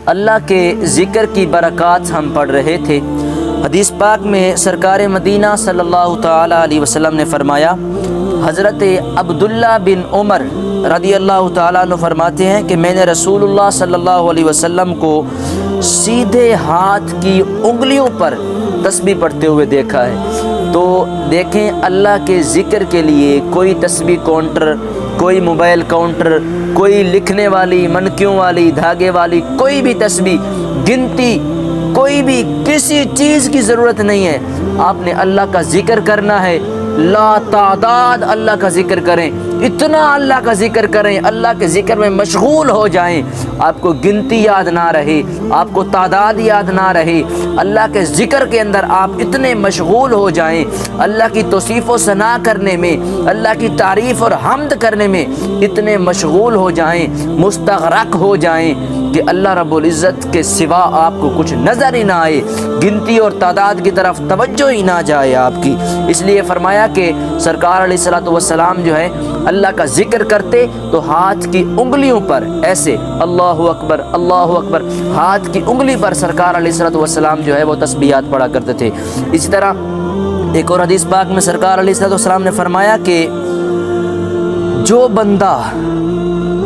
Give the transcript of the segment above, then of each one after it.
اللہ کے ذکر کی برکات ہم پڑھ رہے تھے۔ حدیث پاک میں سرکار مدینہ صلی اللہ تعالی علیہ وسلم نے فرمایا، حضرت عبداللہ بن عمر رضی اللہ تعالیٰ عنہ فرماتے ہیں کہ میں نے رسول اللہ صلی اللہ علیہ وسلم کو سیدھے ہاتھ کی انگلیوں پر تسبیح پڑھتے ہوئے دیکھا ہے۔ تو دیکھیں، اللہ کے ذکر کے لیے کوئی تسبیح کاؤنٹر، کوئی موبائل کاؤنٹر، کوئی لکھنے والی، منکیوں والی، دھاگے والی کوئی بھی تسبیح، گنتی، کوئی بھی کسی چیز کی ضرورت نہیں ہے۔ آپ نے اللہ کا ذکر کرنا ہے، لا تعداد اللہ کا ذکر کریں، اتنا اللہ کا ذکر کریں، اللہ کے ذکر میں مشغول ہو جائیں، آپ کو گنتی یاد نہ رہے، آپ کو تعداد یاد نہ رہے، اللہ کے ذکر کے اندر آپ اتنے مشغول ہو جائیں، اللہ کی توصیف و ثنا کرنے میں، اللہ کی تعریف اور حمد کرنے میں اتنے مشغول ہو جائیں، مستغرق ہو جائیں کہ اللہ رب العزت کے سوا آپ کو کچھ نظر ہی نہ آئے، گنتی اور تعداد کی طرف توجہ ہی نہ جائے آپ کی۔ اس لیے فرمایا کہ سرکار علیہ الصلوۃ والسلام جو ہے اللہ کا ذکر کرتے تو ہاتھ کی انگلیوں پر ایسے اللہ اکبر اللہ اکبر، ہاتھ کی انگلی پر سرکار علیہ الصلوۃ والسلام جو ہے وہ تسبیحات پڑھا کرتے تھے۔ اسی طرح ایک اور حدیث پاک میں سرکار علیہ الصلوۃ والسلام نے فرمایا کہ جو بندہ،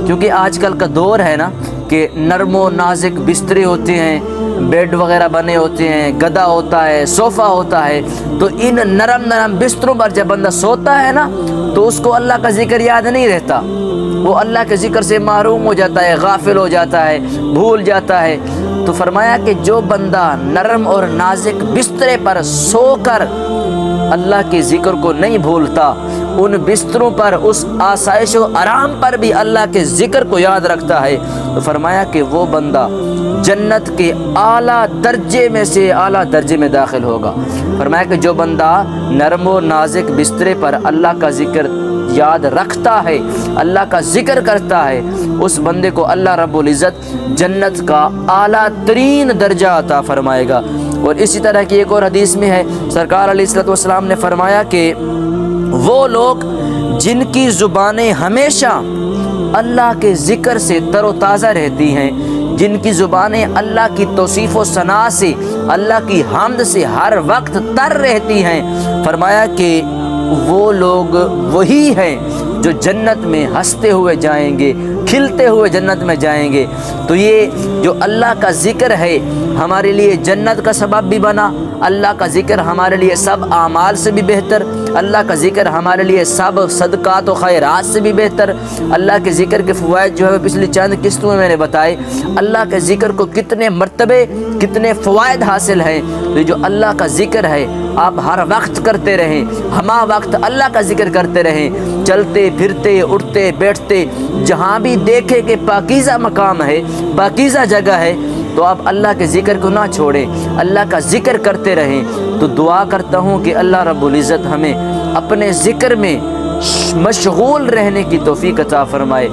کیونکہ آج کل کا دور ہے نا کہ نرم و نازک بسترے ہوتے ہیں، بیڈ وغیرہ بنے ہوتے ہیں، گدا ہوتا ہے، صوفہ ہوتا ہے، تو ان نرم بستروں پر جب بندہ سوتا ہے نا تو اس کو اللہ کا ذکر یاد نہیں رہتا، وہ اللہ کے ذکر سے محروم ہو جاتا ہے، غافل ہو جاتا ہے، بھول جاتا ہے۔ تو فرمایا کہ جو بندہ نرم اور نازک بسترے پر سو کر اللہ کے ذکر کو نہیں بھولتا، ان بستروں پر، اس آسائش و آرام پر بھی اللہ کے ذکر کو یاد رکھتا ہے، تو فرمایا کہ وہ بندہ جنت کے اعلیٰ درجے میں سے اعلیٰ درجے میں داخل ہوگا۔ فرمایا کہ جو بندہ نرم و نازک بسترے پر اللہ کا ذکر یاد رکھتا ہے، اللہ کا ذکر کرتا ہے، اس بندے کو اللہ رب العزت جنت کا اعلیٰ ترین درجہ عطا فرمائے گا۔ اور اسی طرح کی ایک اور حدیث میں ہے، سرکار علیہ الصلوۃ والسلام نے فرمایا کہ وہ لوگ جن کی زبانیں ہمیشہ اللہ کے ذکر سے تر و تازہ رہتی ہیں، جن کی زبانیں اللہ کی توصیف و ثنا سے، اللہ کی حمد سے ہر وقت تر رہتی ہیں، فرمایا کہ وہ لوگ وہی ہیں جو جنت میں ہنستے ہوئے جائیں گے، کھلتے ہوئے جنت میں جائیں گے۔ تو یہ جو اللہ کا ذکر ہے ہمارے لیے جنت کا سبب بھی بنا، اللہ کا ذکر ہمارے لیے سب اعمال سے بھی بہتر، اللہ کا ذکر ہمارے لیے سب صدقات و خیرات سے بھی بہتر۔ اللہ کے ذکر کے فوائد جو ہے پچھلی چند قسطوں میں میں نے بتائے، اللہ کے ذکر کو کتنے مرتبے، کتنے فوائد حاصل ہیں۔ تو جو اللہ کا ذکر ہے آپ ہر وقت کرتے رہیں، ہمہ وقت اللہ کا ذکر کرتے رہیں، چلتے پھرتے اٹھتے بیٹھتے جہاں بھی دیکھیں کہ پاکیزہ مقام ہے، پاکیزہ جگہ ہے، تو آپ اللہ کے ذکر کو نہ چھوڑیں، اللہ کا ذکر کرتے رہیں۔ تو دعا کرتا ہوں کہ اللہ رب العزت ہمیں اپنے ذکر میں مشغول رہنے کی توفیق عطا فرمائے۔